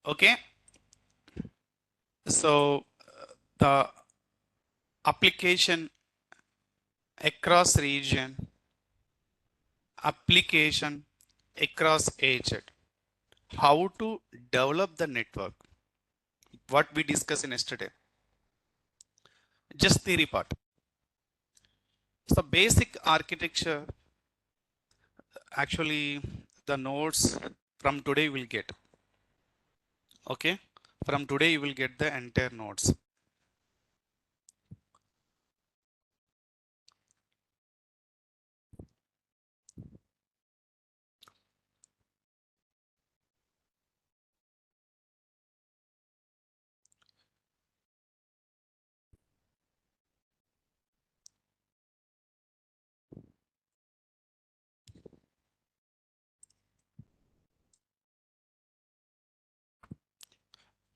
Okay, so the application across region, application across agent, how to develop the network, what we discussed in yesterday, just theory part. So basic architecture, actually the nodes from today will get, okay, from today you will get the entire nodes.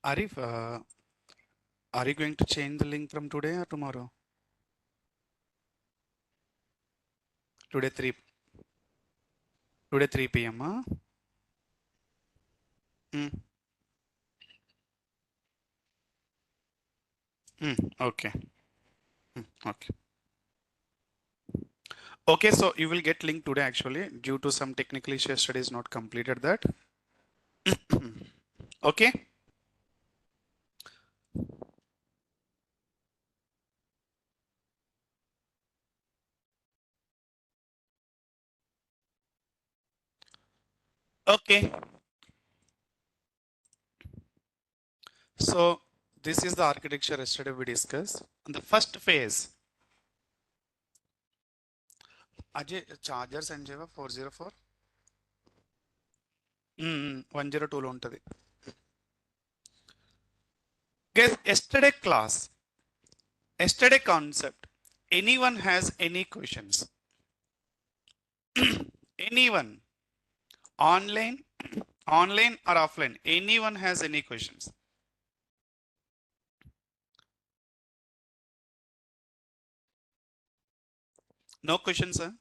Arif, are you going to change the link from today or tomorrow? Today 3 p.m. Huh? Mm, okay. Okay. Okay, so you will get link today actually due to some technical issue yesterday is not completed that. Okay. Okay. So this is the architecture yesterday we discussed. And the first phase, Ajay, charger Sanjeva 404. 102 లో ఉంటది. Guys, yesterday class, yesterday concept. Anyone has any questions? Anyone? Online, online or offline? Anyone has any questions? No questions, sir?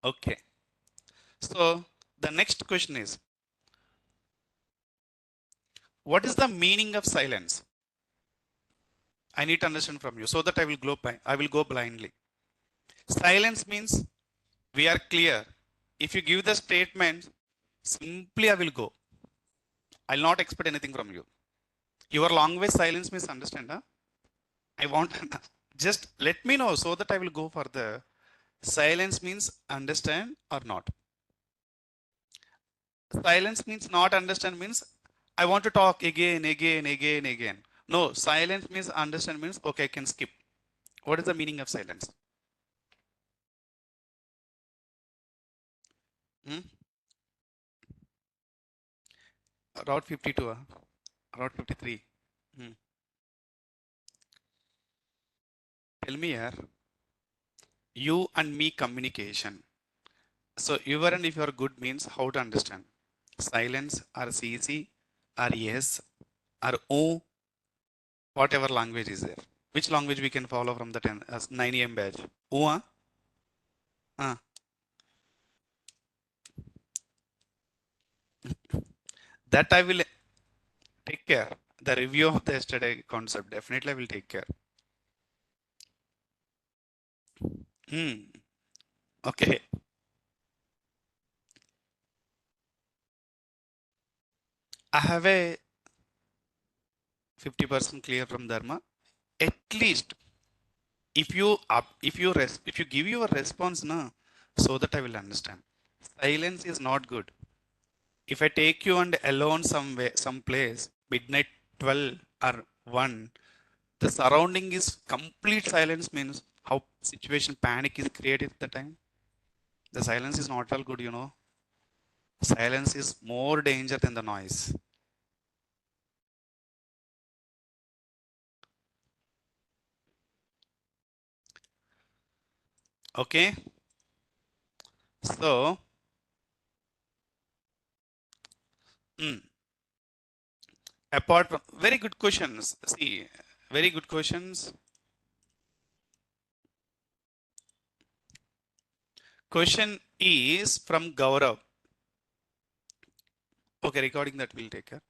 Okay. So the next question is, what is the meaning of silence? I need to understand from you so that I will go blindly. Silence means we are clear. If you give the statement, simply I will go. I'll not expect anything from you. Your language silence means understand. Huh? I want just let me know so that I will go further. Silence means understand or not. Silence means not understand means I want to talk again, again, again, again. No, silence means understand means okay, I can skip. What is the meaning of silence? Hmm? Route 52, Route 53. Hmm. Tell me here, you and me communication. So you and if you are good means how to understand. Silence or CC or yes or oh, whatever language is there. Which language we can follow from the 9 a.m. badge? Oh, uh, that I will take care. The review of the yesterday concept definitely I will take care. Hmm. Okay. I have a 50% clear from Dharma. At least if you give your response now, so that I will understand. Silence is not good. If I take you and alone somewhere, some place, midnight 12 or 1, the surrounding is complete silence means how situation panic is created at the time. The silence is not all good, you know. Silence is more danger than the noise. Okay. So, mm, Apart from very good questions. See, very good questions. Question is from Gaurav. Okay, recording that will take care.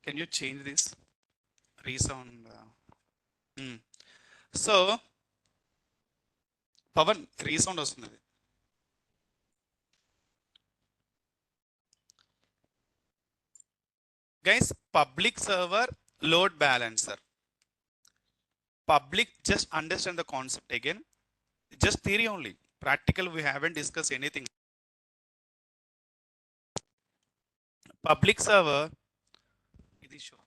Can you change this? Resound. So, Pavan, resound వస్తున్నది. Guys, public server load balancer. Public, just understand the concept again. Just theory only. Practical, we haven't discussed anything. Public server. ఇది show.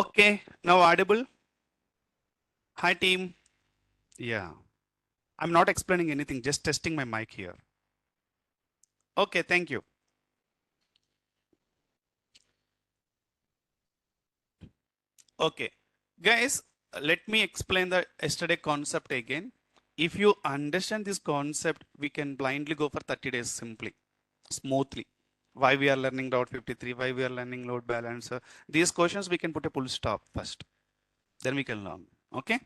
Okay, now audible. Hi team. Yeah, I'm not explaining anything, just testing my mic here. Okay, thank you. Okay, guys, let me explain the yesterday concept again. If you understand this concept, we can blindly go for 30 days simply, smoothly. Why we are learning Route 53, why we are learning load balancer. These questions we can put a full stop first. Then we can learn. Okay.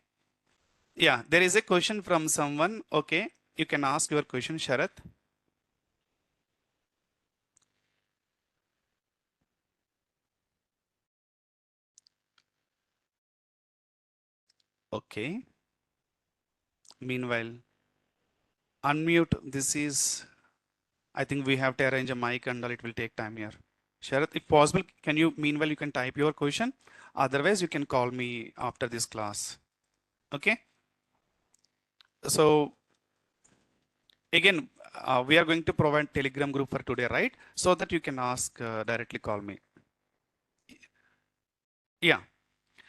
Yeah, there is a question from someone. Okay, you can ask your question, Sharath. Okay. Meanwhile, unmute. This is, I think we have to arrange a mic and all. It will take time here. Sharath, if possible, can you, meanwhile, you can type your question. Otherwise, you can call me after this class. Okay. So again, we are going to provide Telegram group for today, right? So that you can ask directly, call me. Yeah.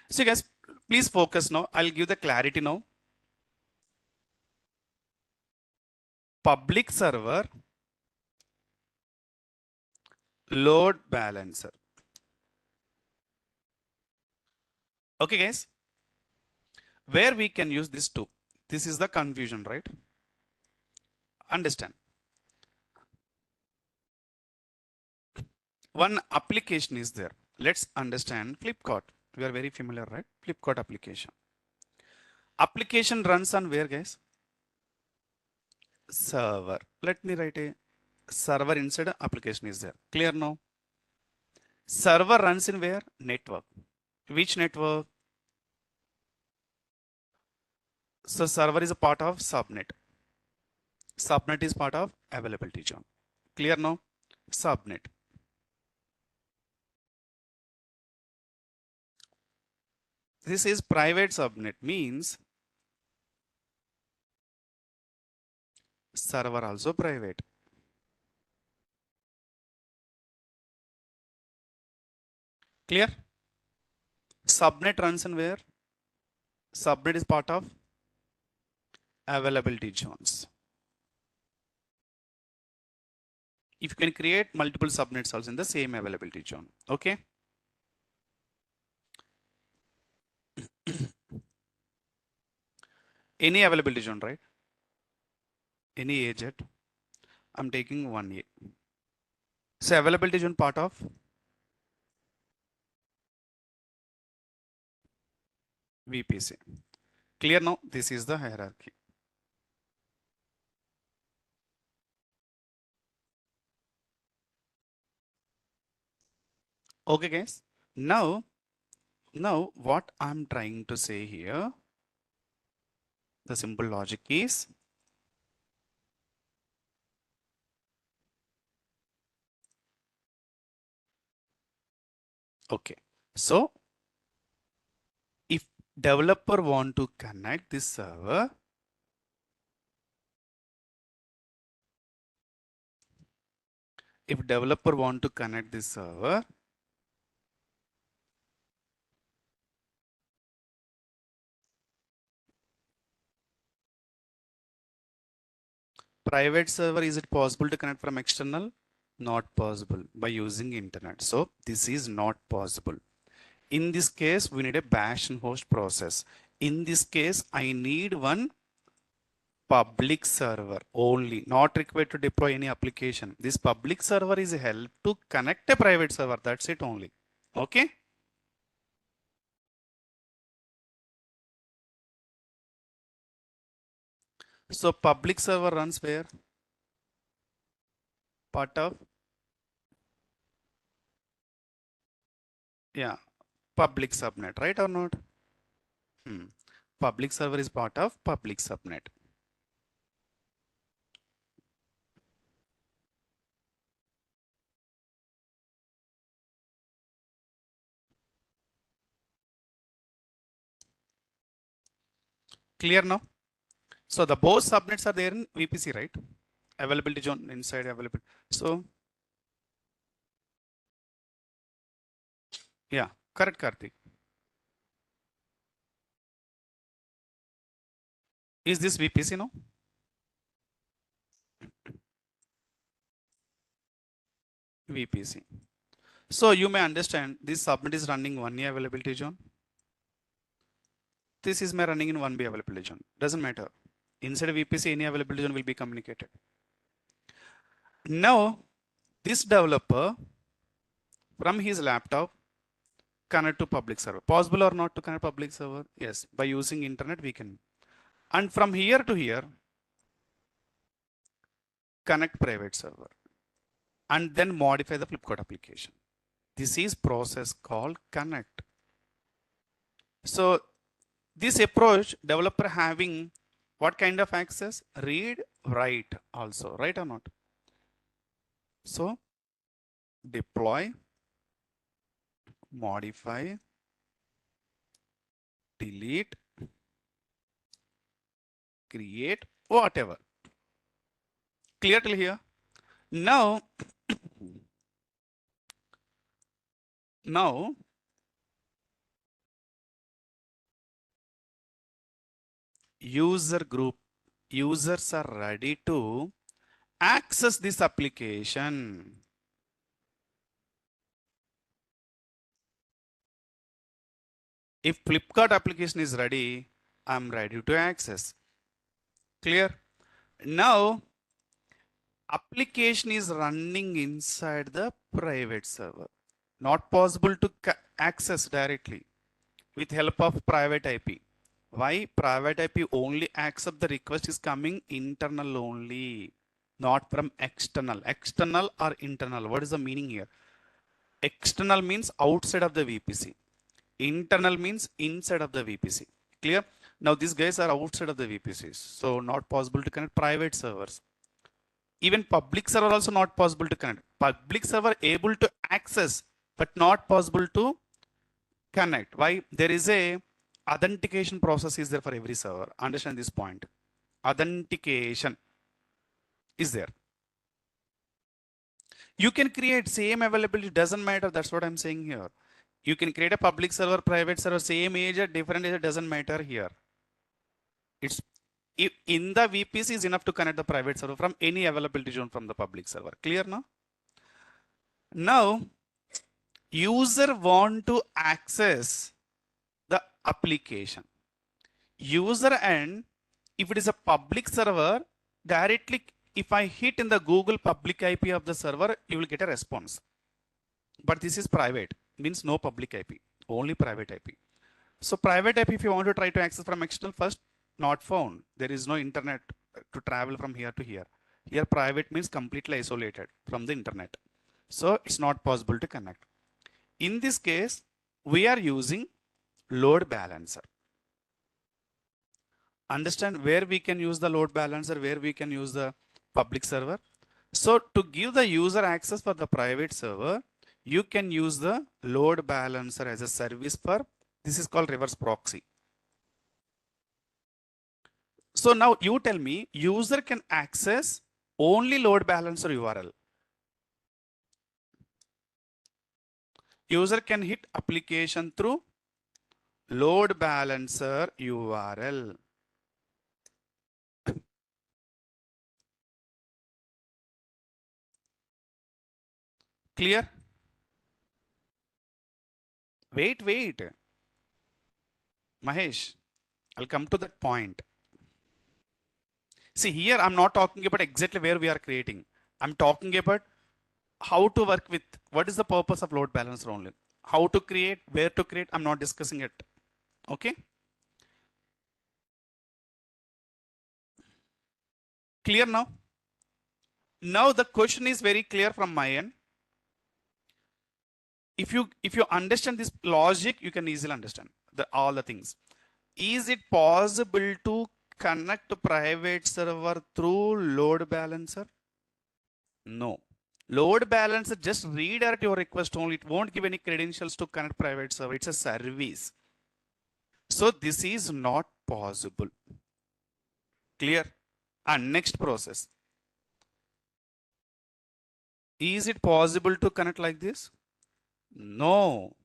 So guys, please focus now. I'll give the clarity now. Public server load balancer. Okay, guys, where we can use this too. This is the confusion, right? Understand. One application is there. Let's understand Flipkart. We are very familiar, right? Flipkart application. Application runs on where, guys? Server. Let me write a server inside application is there. Clear now? Server runs in where? Network. Which network? So server is a part of subnet. Subnet is part of availability zone. Clear now? Subnet. This is private subnet means server also private. Clear? Subnet runs in where? Subnet is part of availability zones. If you can create multiple subnets also in the same availability zone. Okay. Any availability zone, right? Any AZ. I'm taking 1A. So availability zone part of VPC. Clear now? This is the hierarchy. Okay, guys. Now what I'm trying to say here, the simple logic is okay. So if developer want to connect this server, private server, is it possible to connect from external? Not possible by using internet. So this is not possible. In this case, we need a bash and host process. In this case, I need one public server only, not required to deploy any application. This public server is help to connect a private server. That's it only. Okay. So public server runs where? Part of, yeah, public subnet, right or not? Public server is part of public subnet. Clear now? So the both subnets are there in VPC, right? Availability zone inside availability. So yeah, correct, Karthik. Is this VPC now? VPC. So you may understand this subnet is running 1A availability zone. This is my running in 1B availability zone. Doesn't matter. Inside VPC, any availability zone will be communicated. Now, this developer from his laptop connect to public server. Possible or not to connect public server? Yes, by using internet we can. And from here to here, connect private server and then modify the Flipkart application. This is process called connect. So this approach, developer having what kind of access? Read, write also, right or not? So deploy, modify, delete, create, whatever. Clear till here? Now, now user group, users are ready to access this application. If Flipkart application is ready, I'm ready to access. Clear? Now, application is running inside the private server. Not possible to access directly with help of private IP. Why? Private IP only accept the request is coming internal only, not from external. External or internal. What is the meaning here? External means outside of the VPC. Internal means inside of the VPC. Clear? Now these guys are outside of the VPCs. So not possible to connect private servers. Even public server also not possible to connect. Public server able to access, but not possible to connect. Why? There is a authentication process is there for every server. Understand this point. Authentication is there. You can create same availability, doesn't matter. That's what I'm saying here. You can create a public server, private server, same agent, different agent, doesn't matter here. It's in the VPC is enough to connect the private server from any availability zone from the public server. Clear now? Now, user want to access the application. User end, if it is a public server, directly if I hit in the Google public IP of the server, you will get a response. But this is private, means no public IP, only private IP. So private IP, if you want to try to access from external, first not found. There is no internet to travel from here to here. Here private means completely isolated from the internet. So it's not possible to connect. In this case, we are using load balancer. Understand where we can use the load balancer, where we can use the public server. So to give the user access for the private server, you can use the load balancer as a service for, this is called reverse proxy. So now you tell me, user can access only load balancer URL. User can hit application through load balancer URL. Clear? Wait. Mahesh, I'll come to that point. See, here I'm not talking about exactly where we are creating. I'm talking about how to work with, what is the purpose of load balancer only. How to create, where to create, I'm not discussing it. Okay? Clear now? Now the question is very clear from my end. If you understand this logic, you can easily understand all the things. Is it possible to connect private server through load balancer? No. Load balancer just redirect your request only. It won't give any credentials to connect private server. It's a service. So this is not possible. Clear? And next process. Is it possible to connect like this? No.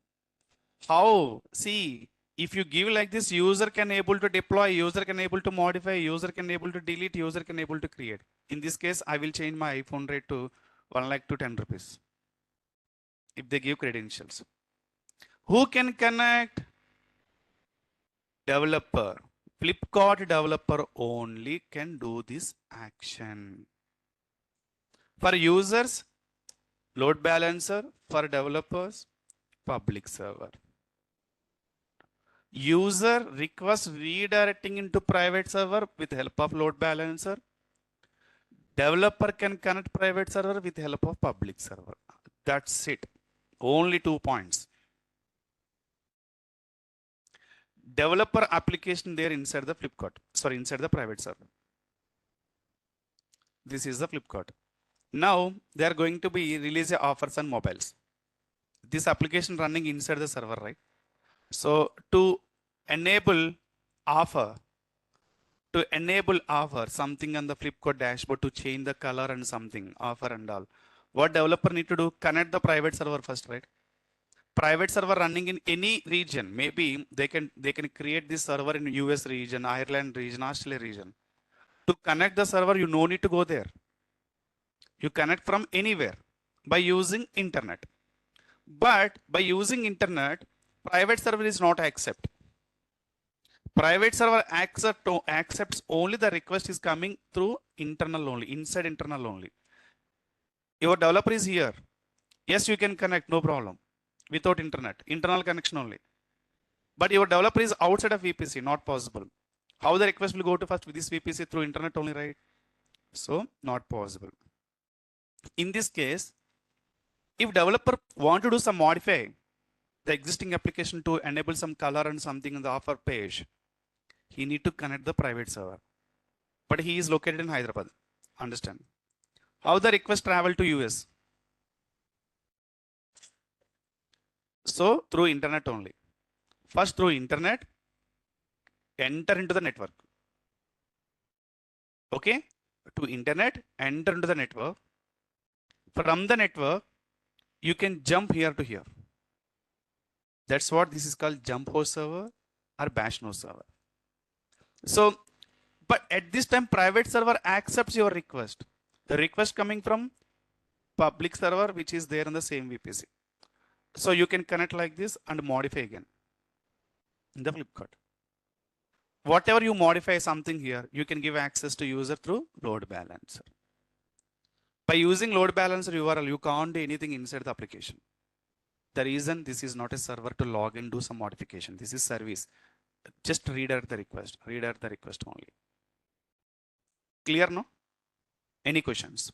How? See, if you give like this, user can able to deploy, user can able to modify, user can able to delete, user can able to create. In this case, I will change my iPhone rate to 1 lakh to 10 rupees. If they give credentials. Who can connect? Developer. Flipkart developer only can do this action. For users, load balancer. For developers, public server. User request redirecting into private server with help of load balancer. Developer can connect private server with help of public server. That's it. Only 2 points. Developer application there inside the Flipkart. Sorry, inside the private server. This is the Flipkart. Now they are going to be release offers on mobiles. This application running inside the server, right? So to enable offer something on the Flipkart dashboard to change the color and something offer and all. What developer need to do? Connect the private server first, right? Private server running in any region. Maybe they can create this server in US region, Ireland region, Australia region. To connect the server, you no need to go there. You connect from anywhere by using internet. But by using internet, private server is not accept. Private server accepts only the request is coming through internal only, inside internal only. Your developer is here. Yes, you can connect, no problem. Without internet, internal connection only. But your developer is outside of VPC, not possible. How the request will go to first with this VPC through internet only, right? So not possible. In this case, if developer want to do some modify the existing application to enable some color and something in the offer page, he need to connect the private server. But he is located in Hyderabad. Understand? How the request travel to US? So through internet only. First through internet, enter into the network. Okay? To internet, enter into the network. From the network, you can jump here to here. That's what this is called, jump host server or bash node server. So, but at this time, private server accepts your request. The request coming from public server, which is there in the same VPC. So you can connect like this and modify again in the Flipkart. Whatever you modify something here, you can give access to user through load balancer. By using load balancer URL, you can't do anything inside the application. The reason this is not a server to log in, do some modification. This is service. Just redirect the request only. Clear, no? Any questions?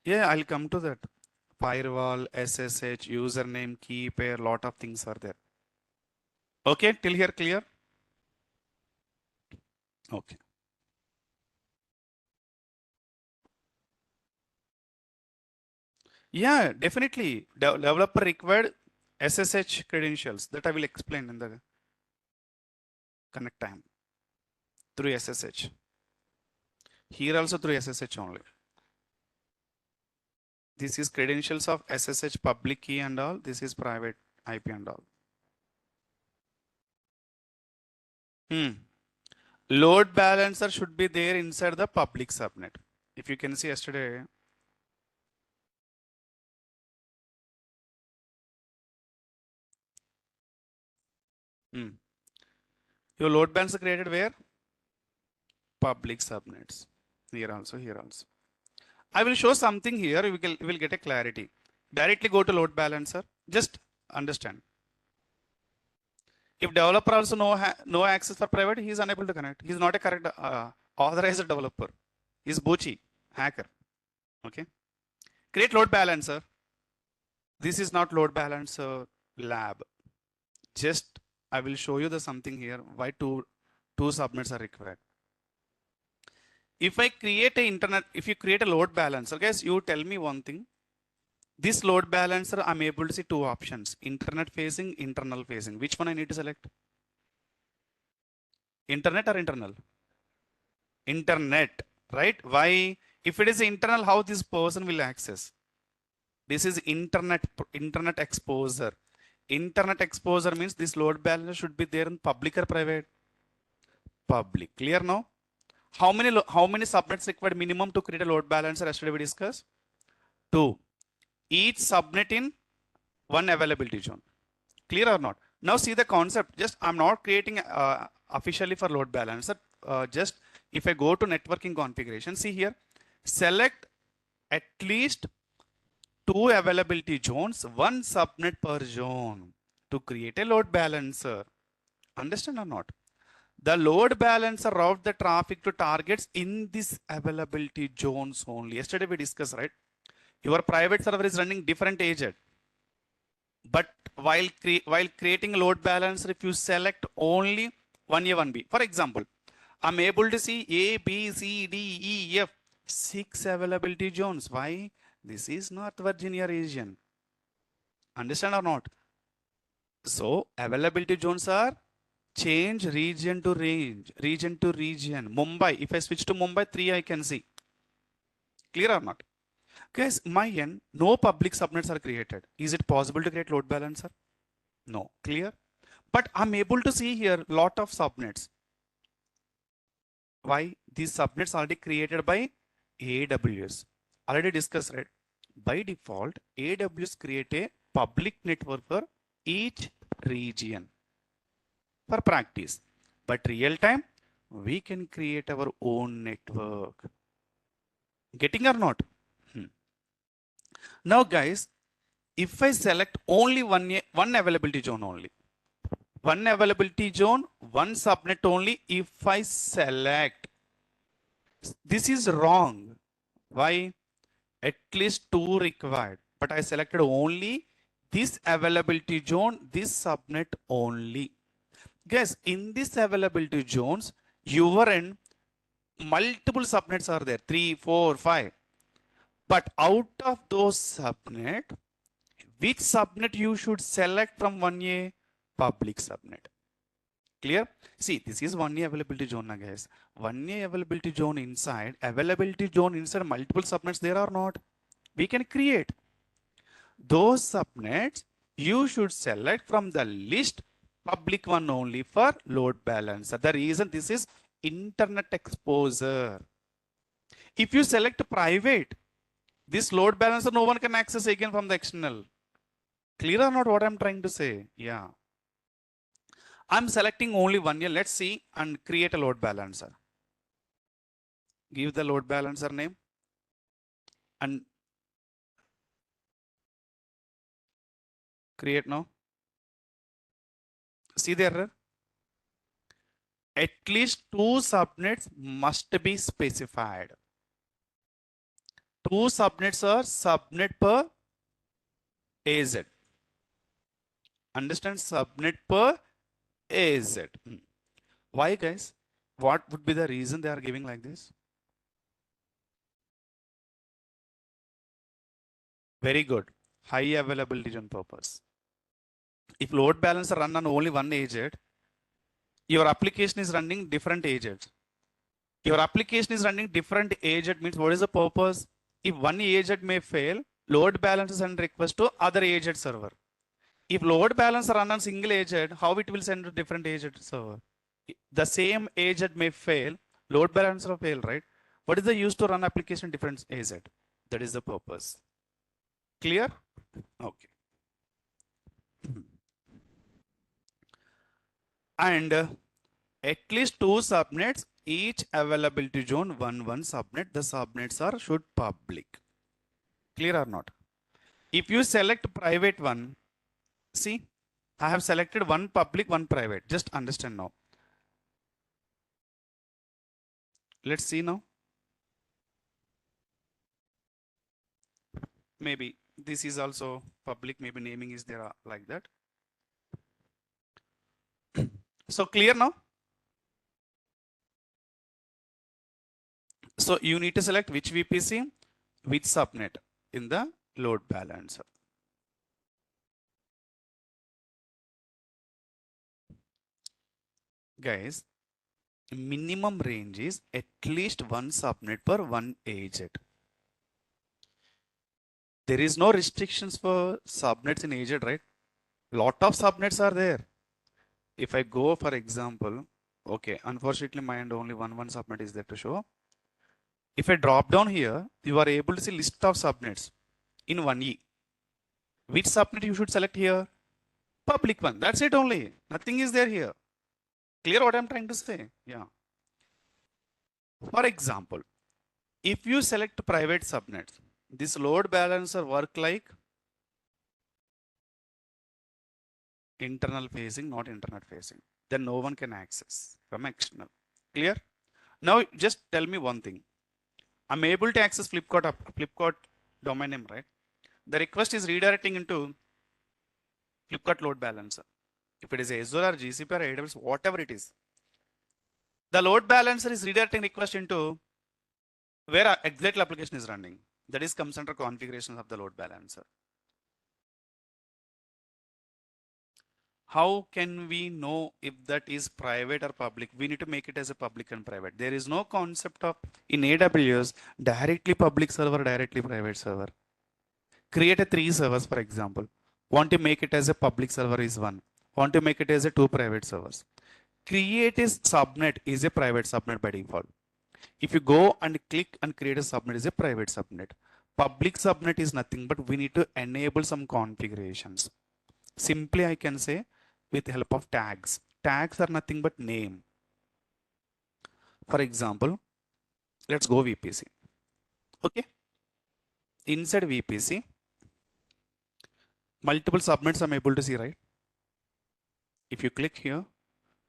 Yeah, I'll come to that. Firewall, SSH, username, key pair, lot of things are there. Okay, till here clear? Okay. Yeah, definitely. Developer required SSH credentials that I will explain in the connect time through SSH. Here also through SSH only. This is credentials of SSH public key and all. This is private IP and all. Load balancer should be there inside the public subnet. If you can see yesterday. Your load balancer created where? Public subnets. Here also, here also. I will show something here. We will get a clarity. Directly go to load balancer. Just understand. If developer also no access for private, he is unable to connect. He is not a correct authorized developer. He is Bochi, hacker. Okay. Create load balancer. This is not load balancer lab. Just I will show you the something here. Why two subnets are required. If I create if you create a load balancer, guys, you tell me one thing. This load balancer, I'm able to see two options: internet facing, internal facing. Which one I need to select? Internet or internal? Internet, right? Why? If it is internal, how this person will access? This is internet exposure. Internet exposure means this load balancer should be there in public or private? Public. Clear now? How many subnets required minimum to create a load balancer? Yesterday we discussed 2. Each subnet in one availability zone. Clear or not? Now see the concept. Just I'm not creating officially for load balancer. Just if I go to networking configuration, see here, select at least 2 availability zones, 1 subnet per zone to create a load balancer. Understand or not? The load balancer route the traffic to targets in this availability zones only. Yesterday we discussed, right? Your private server is running different agent. But while creating a load balancer, if you select only 1A, 1B, for example, I'm able to see A, B, C, D, E, F, 6 availability zones. Why? This is North Virginia region. Understand or not? So availability zones are change region to range, region to region. Mumbai, if I switch to Mumbai, 3 I can see. Clear or not? Guys, my end, no public subnets are created. Is it possible to create load balancer? No. Clear? But I'm able to see here lot of subnets. Why? These subnets already created by AWS. Already discussed, right? by default, AWS create a public network for each region for practice. But real time, we can create our own network. Getting or not? Now guys, if I select only one availability zone only, one availability zone, one subnet only, if I select, this is wrong. Why? At least two required, but I selected only this availability zone, this subnet only. Guys, in this availability zones, your end, multiple subnets are there, 3, 4, 5. But out of those subnet, which subnet you should select from 1A? Public subnet. Clear? See, this is 1A availability zone, guys. 1A availability zone inside, multiple subnets there are not. We can create. Those subnets, you should select from the list public one only for load balancer. The reason this is internet exposure. If you select private, this load balancer no one can access again from the external. Clear or not what I'm trying to say? Yeah. I'm selecting only 1A. Let's see and create a load balancer. Give the load balancer name and create now. See the error? At least two subnets must be specified. Two subnets are subnet per AZ. Understand? Subnet per AZ. Why, guys? What would be the reason they are giving like this? Very good. High availability on purpose. If load balancer run on only one agent, your application is running different agents. Your application is running different agent means what is the purpose? If one agent may fail, load balancer send request to other agent server. If load balancer run on single agent, how it will send to different agent server? The same agent may fail, load balancer will fail, right? What is the use to run application different agent? That is the purpose. Clear? Okay. And at least two subnets, each availability zone, one subnet. The subnets are should public. Clear or not? If you select private one, see, I have selected one public, one private. Just understand now. Let's see now. Maybe this is also public, maybe naming is there like that. So clear now? So you need to select which VPC, which subnet in the load balancer. Guys, minimum range is at least one subnet per one agent. There is no restrictions for subnets in agent, right? Lot of subnets are there. If I go, for example, okay, unfortunately, my end only one subnet is there to show. If I drop down here, you are able to see list of subnets in 1E. Which subnet you should select here? Public one. That's it only. Nothing is there here. Clear what I'm trying to say? Yeah. For example, if you select private subnets, this load balancer work like internal facing, not internet facing. Then no one can access from external. Clear? Now just tell me one thing. I'm able to access Flipkart domain name, right? The request is redirecting into Flipkart load balancer. If it is Azure or GCP or AWS, whatever it is, the load balancer is redirecting request into where exactly application is running. That is comes under configurations of the load balancer. How can we know if that is private or public? We need to make it as a public and private. There is no concept of in AWS directly public server, directly private server. Create a 3 servers, for example. Want to make it as a public server is 1. Want to make it as a 2 private servers. Create a subnet is a private subnet by default. If you go and click and create a subnet is a private subnet. Public subnet is nothing but we need to enable some configurations. Simply I can say with the help of tags. Tags are nothing but name. For example, let's go VPC. Okay. Inside VPC, multiple subnets I'm able to see, right? If you click here,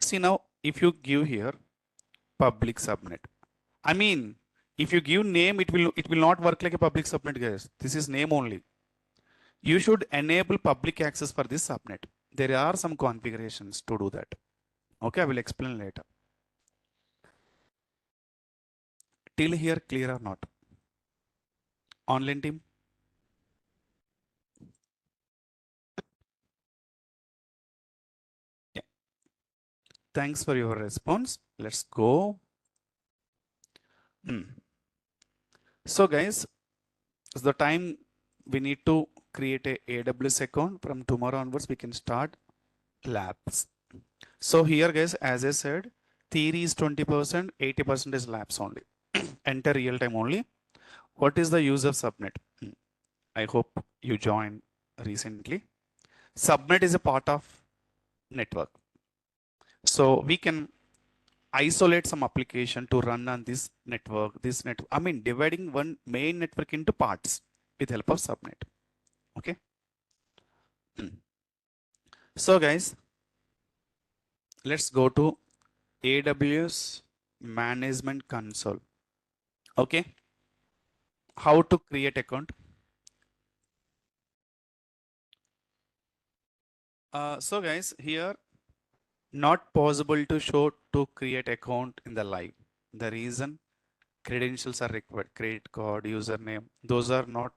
see now, if you give here public subnet, I mean, if you give name, it will not work like a public subnet, guys. This is name only. You should enable public access for this subnet. There are some configurations to do that. Okay, I will explain later. Till here, clear or not? Online team? Yeah. Thanks for your response. Let's go. So guys, it's the time we need to create a AWS account. From tomorrow onwards, we can start labs. So here guys, as I said, theory is 20%, 80% is labs only. Enter real time only. What is the use of subnet? I hope you joined recently. Subnet is a part of network. So we can isolate some application to run on this network, I mean, dividing one main network into parts with help of subnet. Okay. So guys, let's go to AWS Management Console. Okay. How to create account? So guys, here not possible to show to create account in the live. The reason, credentials are required, credit card, username, those are not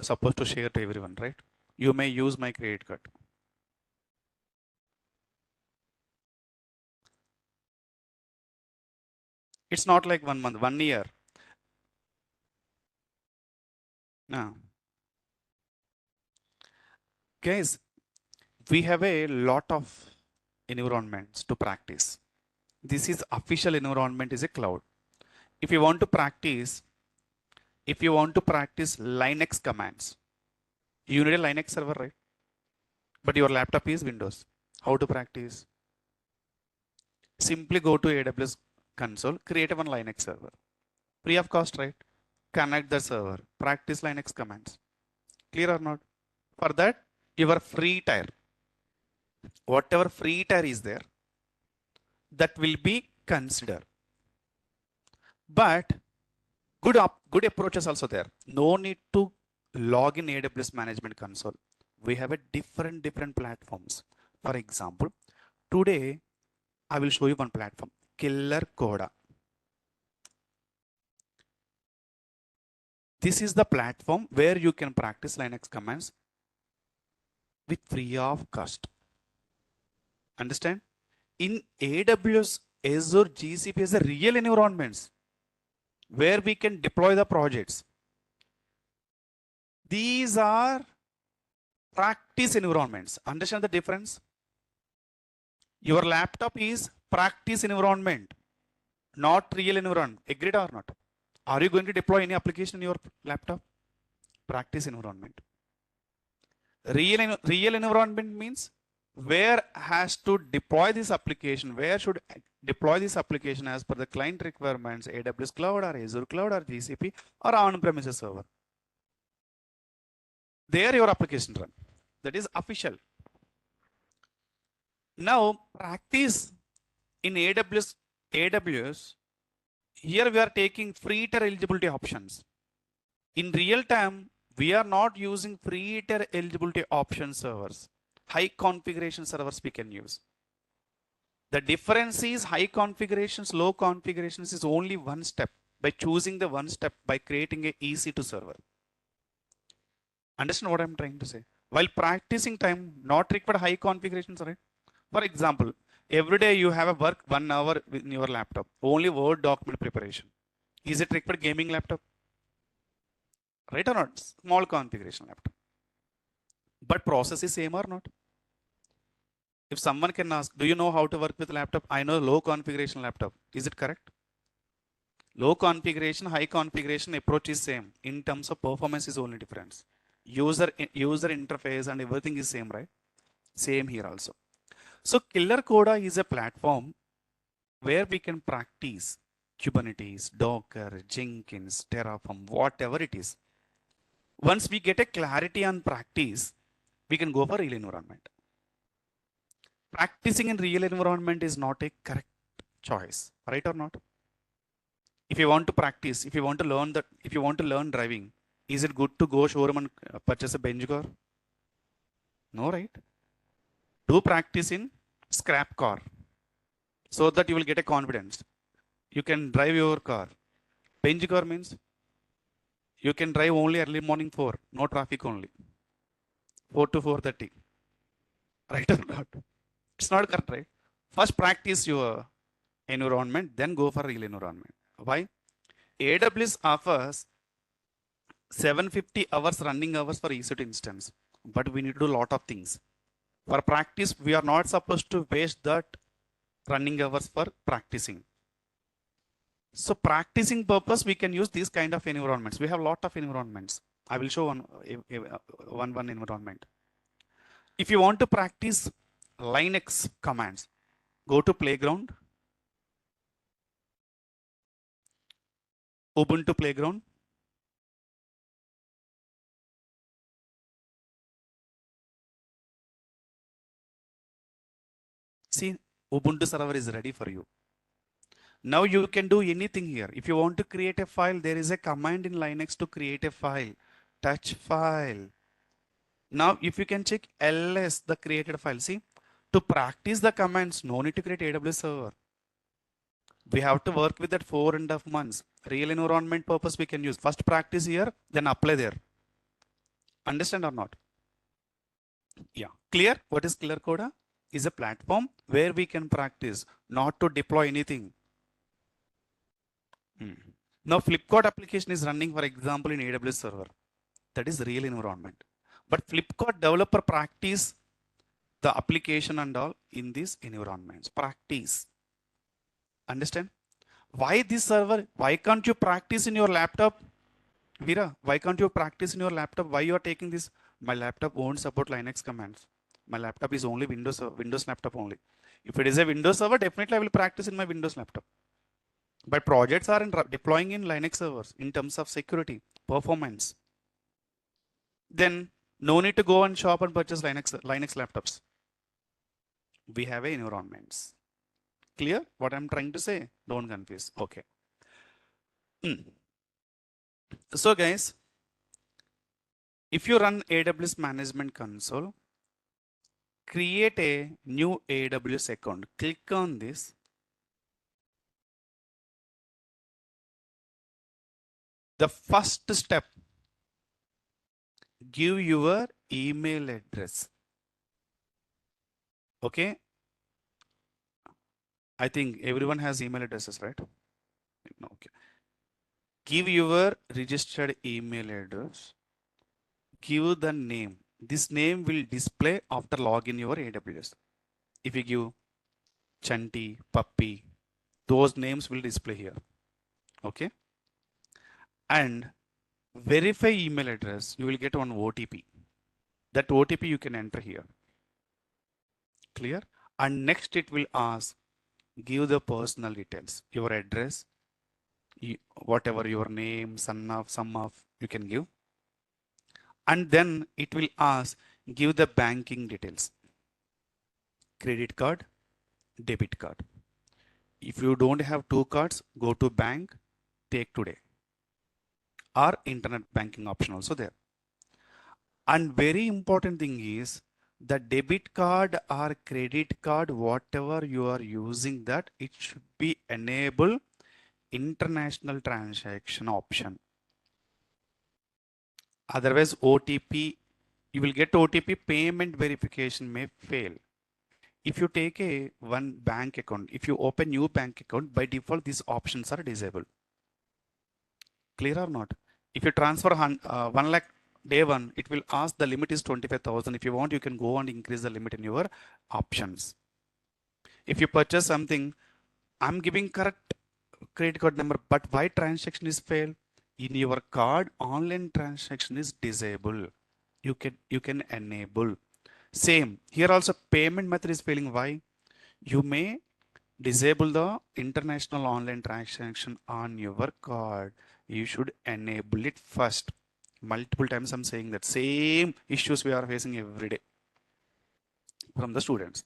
supposed to share to everyone, right? You may use my credit card. It's not like 1 month, 1 year. No. Guys, we have a lot of environments to practice. This is official environment is a cloud. If you want to practice Linux commands, you need a Linux server, right? But your laptop is Windows. How to practice? Simply go to AWS console, create one Linux server. Free of cost, right? Connect the server, practice Linux commands. Clear or not? For that, your free tier, whatever free tier is there, that will be considered. But good approach is also there. No need to log in AWS Management Console. We have a different platforms. For example, today I will show you one platform, Killer Coda. This is the platform where you can practice Linux commands with free of cost. Understand? In AWS, Azure, GCP is the real environments where we can deploy the projects. These are practice environments. Understand the difference? Your laptop is practice environment, not real environment. Agreed or not? Are you going to deploy any application in your laptop? Practice environment. Real environment means where has to deploy this application, where should deploy this application as per the client requirements, AWS cloud or Azure cloud or GCP or on-premises server. There your application run. That is official. Now practice in AWS, here we are taking free tier eligibility options. In real time, we are not using free tier eligibility option servers. High configuration servers we can use. The difference is high configurations, low configurations is only one step. By choosing the one step, by creating a EC2 server. Understand what I'm trying to say? While practicing time, not required high configurations, right? For example, every day you have a work 1 hour in your laptop, only Word document preparation. Is it required gaming laptop? Right or not? Small configuration laptop. But process is same or not? If someone can ask, do you know how to work with laptop? I know low configuration laptop. Is it correct? Low configuration, high configuration approach is same. In terms of performance is only difference. User interface and everything is same, right? Same here also. So Killer Coda is a platform where we can practice Kubernetes, Docker, Jenkins, Terraform, whatever it is. Once we get a clarity on practice, we can go for real environment. Practicing in real environment is not a correct choice, right or not? If you want to practice, if you want to learn that, if you want to learn driving, is it good to go showroom and purchase a Benz car? No, right? Do practice in scrap car so that you will get a confidence. You can drive your car. Benz car means you can drive only early morning 4, no traffic only. 4 to 4:30. Right or not? It's not correct, right? First practice your environment, then go for real environment. Why? AWS offers 750 hours running hours for EC2 instance, but we need to do a lot of things. For practice, we are not supposed to waste that running hours for practicing. So practicing purpose, we can use these kind of environments. We have a lot of environments. I will show one environment. If you want to practice Linux commands, go to Playground, Ubuntu Playground. See, Ubuntu server is ready for you. Now you can do anything here. If you want to create a file, there is a command in Linux to create a file. Touch file. Now, if you can check ls, the created file, see, to practice the commands, no need to create AWS server. We have to work with that 4.5 months. Real environment purpose we can use. First practice here, then apply there. Understand or not? Yeah. Clear? What is Killer Coda? Is a platform where we can practice, not to deploy anything. Now Flipkart application is running, for example, in AWS server. That is real environment. But Flipkart developer practice the application and all in these environments. Practice. Understand? Why this server? Why can't you practice in your laptop? Veera, why can't you practice in your laptop? Why you are taking this? My laptop won't support Linux commands. My laptop is only Windows laptop only. If it is a Windows server, definitely I will practice in my Windows laptop. But projects are deploying in Linux servers in terms of security, performance. Then no need to go and shop and purchase Linux laptops. We have a environments. Clear what I'm trying to say? Don't confuse. Okay. So guys, if you run AWS Management Console, create a new AWS account. Click on this. The first step, give your email address. Okay. I think everyone has email addresses, right? No, okay. Give your registered email address. Give the name. This name will display after login your AWS. If you give Chanti, Puppy, those names will display here. Okay. And verify email address. You will get one OTP. That OTP you can enter here. Clear? And next it will ask, give the personal details, your address, whatever your name, sum of, you can give. And then it will ask, give the banking details, credit card, debit card. If you don't have 2 cards, go to bank, take today, or internet banking option also there. And very important thing is the debit card or credit card, whatever you are using, that it should be enable international transaction option. Otherwise OTP, you will get OTP, payment verification may fail. If you take one bank account, if you open new bank account, by default these options are disabled. Clear or not? If you transfer 1 lakh day one, it will ask the limit is 25,000. If you want, you can go and increase the limit in your options. If you purchase something, I'm giving correct credit card number, but why transaction is failed? In your card, online transaction is disabled. You can enable. Same here also, payment method is failing. Why? You may disable the international online transaction on your card. You should enable it first. Multiple times I'm saying that same issues we are facing every day from the students.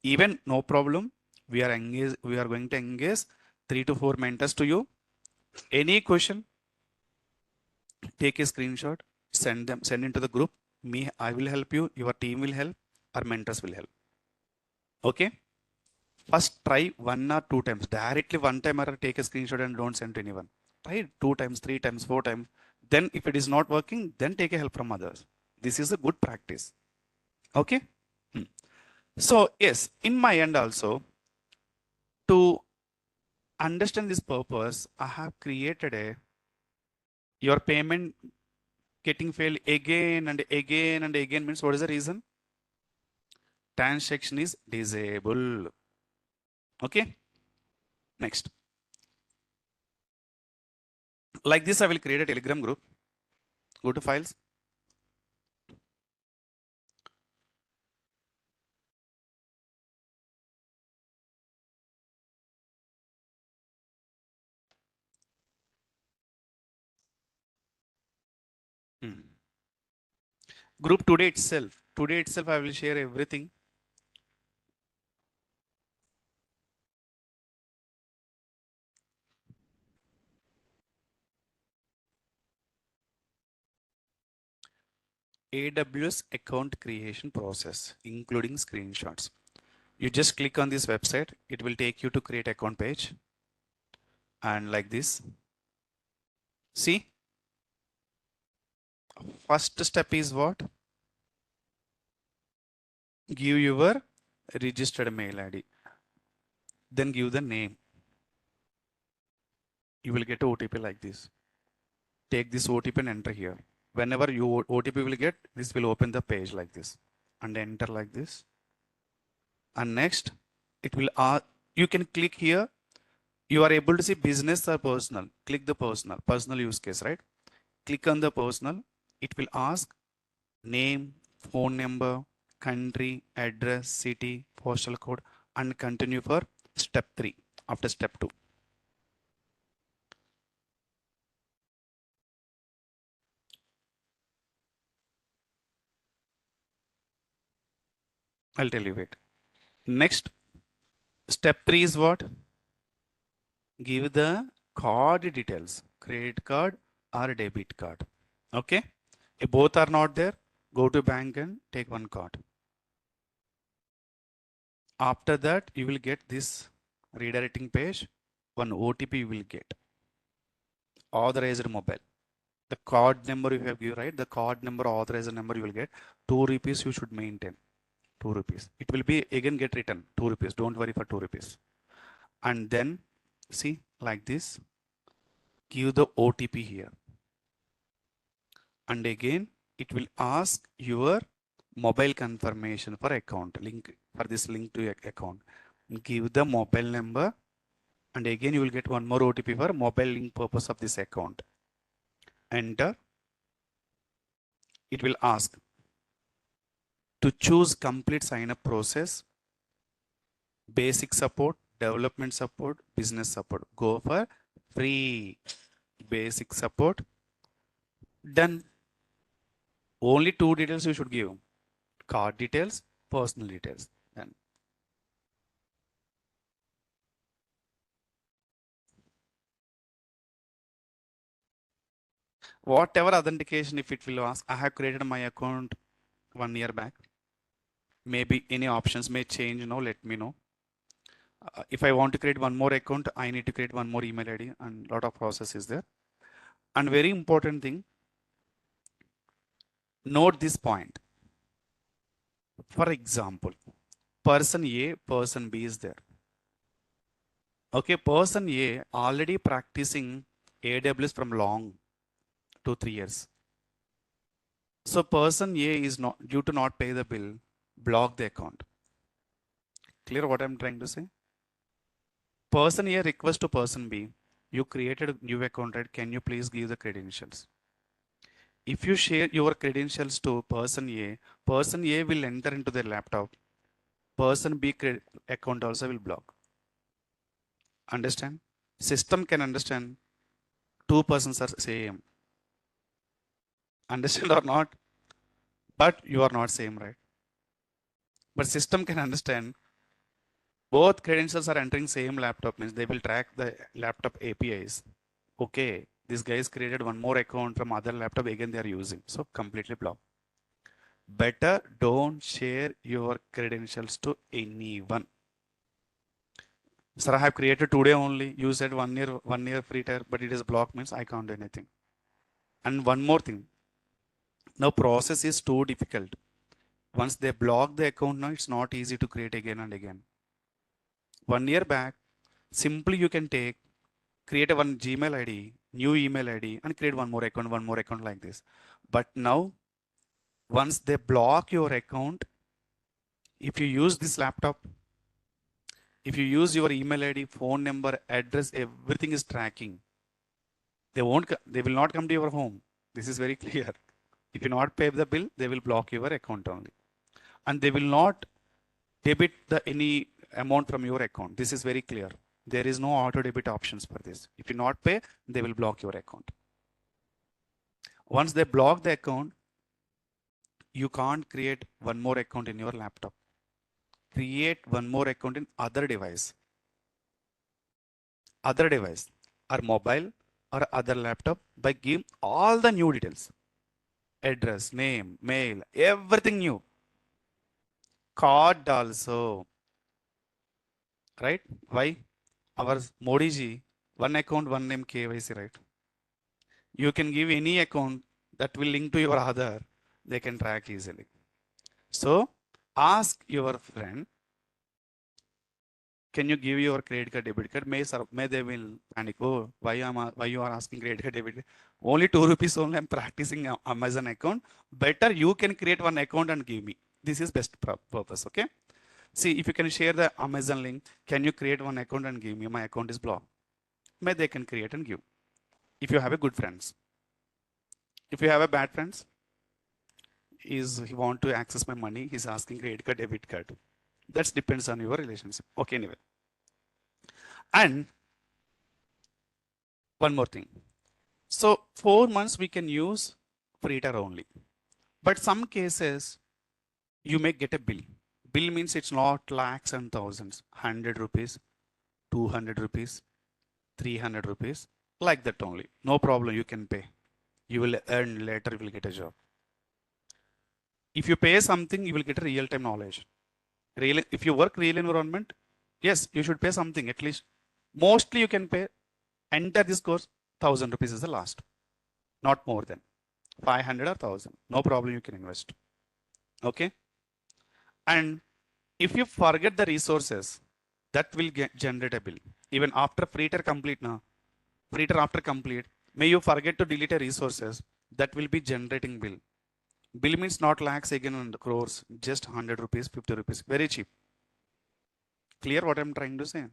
Even no problem, we are going to engage 3 to 4 mentors to you. Any question, take a screenshot, send into the group. Me, I will help you, your team will help, our mentors will help. Okay, first try 1 or 2 times. Directly one time or take a screenshot and don't send to anyone. Try 2 times, 3 times, 4 times. Then if it is not working, then take a help from others. This is a good practice. Okay. So yes, in my end also, to understand this purpose, I have created a your payment getting failed again and again and again means what is the reason? Transaction is disabled. Okay. Next. Like this, I will create a Telegram group. Go to files. Group today itself. Today itself, I will share everything. AWS account creation process, including screenshots. You just click on this website. It will take you to create account page. And like this. See, first step is what? Give your registered mail ID. Then give the name. You will get a OTP like this. Take this OTP and enter here. Whenever you OTP will get, this will open the page like this and enter like this. And next, it will you can click here. You are able to see business or personal. Click the personal use case, right? Click on the personal. It will ask name, phone number, country, address, city, postal code, and continue for step 3 after step 2. I'll tell you wait. Next, step 3 is what? Give the card details, credit card or debit card. Okay. If both are not there, go to bank and take one card. After that, you will get this redirecting page. One OTP you will get. Authorized mobile. The card number you have given, right? The card number, authorized number you will get. 2 rupees you should maintain. 2 rupees. It will be again get written 2 rupees. Don't worry for 2 rupees. And then see like this. Give the OTP here. And again, it will ask your mobile confirmation for account link for this link to your account. Give the mobile number. And again, you will get one more OTP for mobile link purpose of this account. Enter. It will ask to choose complete sign up process, basic support, development support, business support. Go for free basic support. Done. Only 2 details you should give. Card details, personal details. Done. Whatever authentication, if it will ask, I have created my account 1 year back. Maybe any options may change now, let me know. If I want to create one more account, I need to create one more email ID and lot of process is there. And very important thing, note this point. For example, person A, person B is there. Okay, person A already practicing AWS from long 2-3 years. So person A is not due to not pay the bill, block the account. Clear what I'm trying to say? person A request to person B, you created a new account, right? Can you please give the credentials? If you share your credentials to person A will enter into their laptop. Person B account also will block. Understand? System can understand two persons are same. Understand or not? But you are not same, right? But system can understand both credentials are entering same laptop, means they will track the laptop APIs. Okay, this guy has created one more account from other laptop, again they are using. So completely block. Better don't share your credentials to anyone. Sir, I have created today only. You said 1 year free tier, but it is blocked, means I can't do anything. And one more thing. Now process is too difficult. Once they block the account, now it's not easy to create again and again. 1 year back, simply you can create a one Gmail ID, new email ID, and create one more account like this. But now, once they block your account, if you use this laptop, if you use your email ID, phone number, address, everything is tracking. They will not come to your home. This is very clear. If you not pay the bill, they will block your account only. And they will not debit any amount from your account. This is very clear. There is no auto debit options for this. If you not pay, they will block your account. Once they block the account, you can't create one more account in your laptop. Create one more account in other device or mobile or other laptop by giving all the new details, address, name, mail, everything new. Card also, right? Why? Our Modi ji, one account, one name KYC, right? You can give any account that will link to your Aadhaar, they can track easily. So ask your friend, can you give your credit card, debit card? May they will panic. Oh, why you are asking credit card, debit card? Only 2 rupees only I'm practicing Amazon account. Better you can create one account and give me. This is best purpose, okay? See, if you can share the Amazon link, can you create one account and give me? My account is blocked. May they can create and give. If you have a good friends. If you have a bad friends, he want to access my money, he's asking credit card, debit card. That depends on your relationship. Okay, anyway. And one more thing. So 4 months we can use free tier only. But some cases you may get a bill. Bill means it's not lakhs and thousands. 100 rupees, 200 rupees, 300 rupees, like that only. No problem, you can pay. You will earn later, you will get a job. If you pay something, you will get a real-time knowledge. If you work real environment, yes, you should pay something at least. Mostly you can pay, enter this course, 1000 rupees is the last. Not more than 500 or 1000. No problem, you can invest. Okay. And if you forget the resources, that will generate a bill. Even after free tier complete now, free tier after complete, may you forget to delete a resources, that will be generating bill. Bill means not lakhs again and crores, just 100 rupees, 50 rupees, very cheap. Clear what I'm trying to say?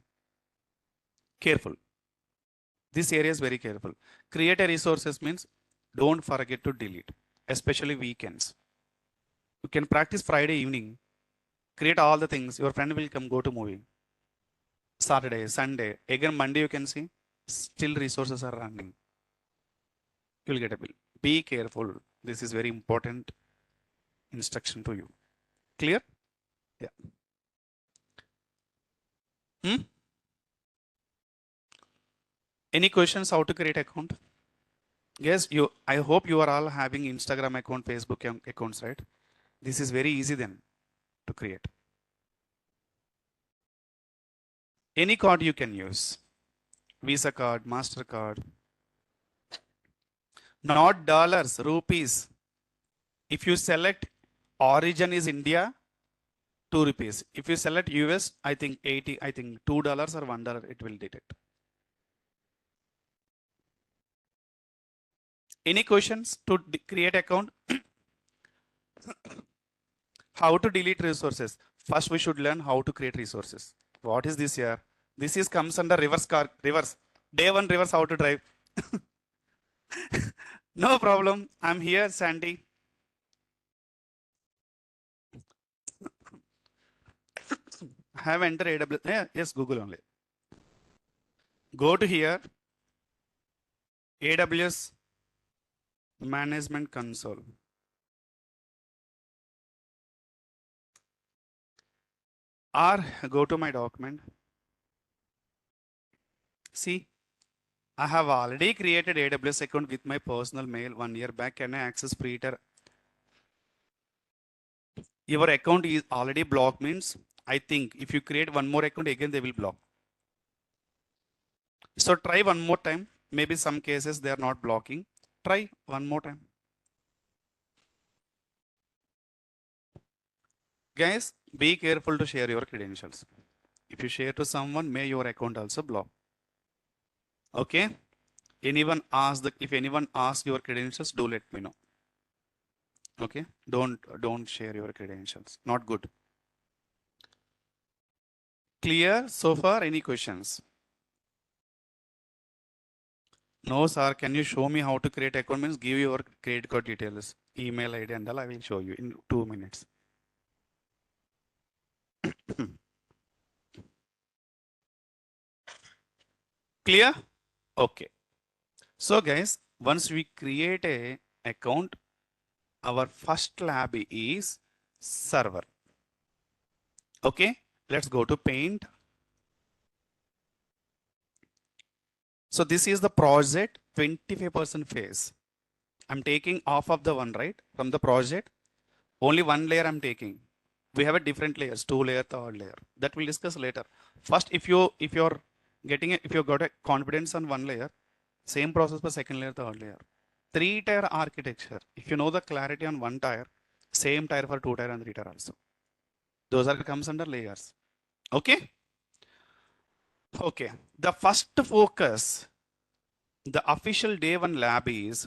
Careful. This area is very careful. Create a resources means don't forget to delete, especially weekends. You can practice Friday evening, create all the things. Your friend will come go to movie. Saturday, Sunday, again Monday you can see, still resources are running. You will get a bill. Be careful. This is very important instruction to you. Clear? Yeah. Any questions how to create account? Yes, I hope you are all having Instagram account, Facebook accounts, right? This is very easy then to create. Any card you can use. Visa card, MasterCard. Not dollars, rupees. If you select origin is India, 2 rupees. If you select US, I think $2 or $1 it will detect. Any questions to create account? How to delete resources? First, we should learn how to create resources. What is this here? This is comes under reverse car, reverse. Day one reverse how to drive. No problem. I'm here, Sandy. Have entered AWS. Yeah, yes, Google only. Go to here. AWS Management Console. Or go to my document. See, I have already created AWS account with my personal mail 1 year back. Can I access free tier? Your account is already blocked means I think if you create one more account again they will block. So try one more time. Maybe some cases they are not blocking. Try one more time. Guys, be careful to share your credentials. If you share to someone, may your account also block. Okay? If anyone asks your credentials, do let me know. Okay? Don't share your credentials. Not good. Clear so far? Any questions? No, sir. Can you show me how to create account? Means give your credit card details, email ID, and all. I will show you in 2 minutes. Clear? Okay. So guys, once we create a account, our first lab is server. Okay. Let's go to Paint. So this is the project 25% phase. I'm taking off of the one, right? From the project, only one layer I'm taking. We have a different layers, 2 layer, 3rd layer. That we'll discuss later. First, if you're if you got a confidence on one layer, same process for 2nd layer, 3rd layer. 3-tier architecture. If you know the clarity on 1 tier, same tier for 2 tier and 3 tier also. Those are comes under layers. Okay. Okay. The first focus, the official day one lab is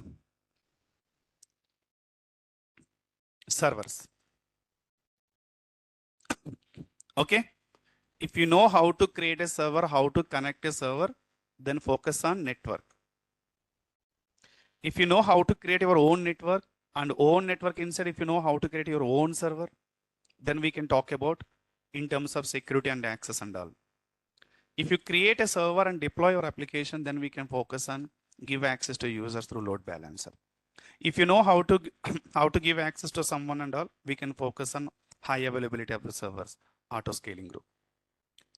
servers. Okay. If you know how to create a server, how to connect a server, then focus on network. If you know how to create your own network and own network inside, if you know how to create your own server, then we can talk about in terms of security and access and all. If you create a server and deploy your application, then we can focus on give access to users through load balancer. If you know how to how to give access to someone and all, we can focus on high availability of the servers, auto scaling group.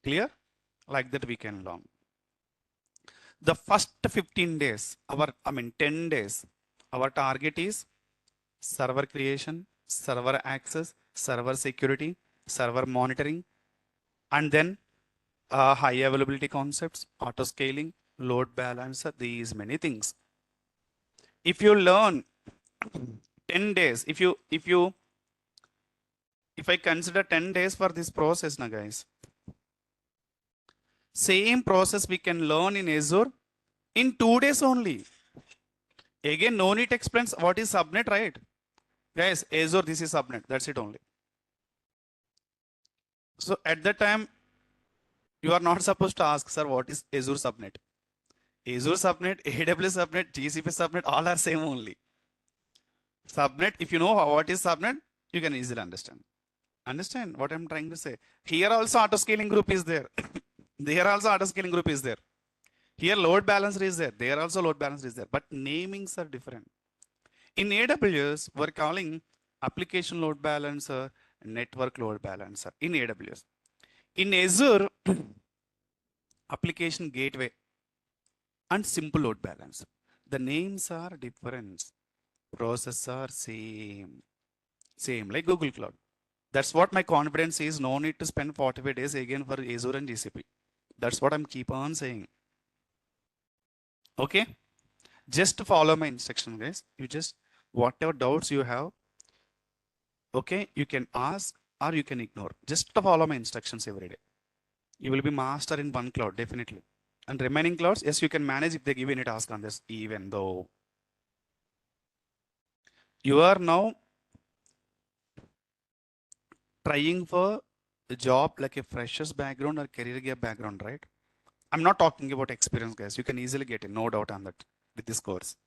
Clear? Like that we can learn. The first 15 days, 10 days, our target is server creation, server access, server security, server monitoring, and then high availability concepts, auto scaling, load balancer, these many things. If you learn 10 days, if I consider 10 days for this process now guys, same process we can learn in Azure in 2 days only. Again, no need explains what is subnet, right? Guys, Azure, this is subnet, that's it only. So at that time, you are not supposed to ask, sir, what is Azure subnet? Azure subnet, AWS subnet, GCP subnet, all are same only. Subnet, if you know what is subnet, you can easily understand. Understand what I'm trying to say? Here also auto scaling group is there. There also auto scaling group is there. Here load balancer is there. There also load balancer is there. But namings are different. In AWS, we're calling application load balancer, network load balancer in AWS. In Azure, application gateway and simple load balancer. The names are different. Process are same like Google Cloud. That's what my confidence is. No need to spend 45 days again for Azure and GCP. That's what I'm keep on saying. Okay. Just follow my instruction, guys. You just whatever doubts you have, okay, you can ask or you can ignore. Just follow my instructions every day. You will be master in one cloud, definitely. And remaining clouds, yes, you can manage if they give any task on this, even though you are now trying for a job like a fresher's background or career gap background, right? I'm not talking about experience, guys. You can easily get it, no doubt on that with this course.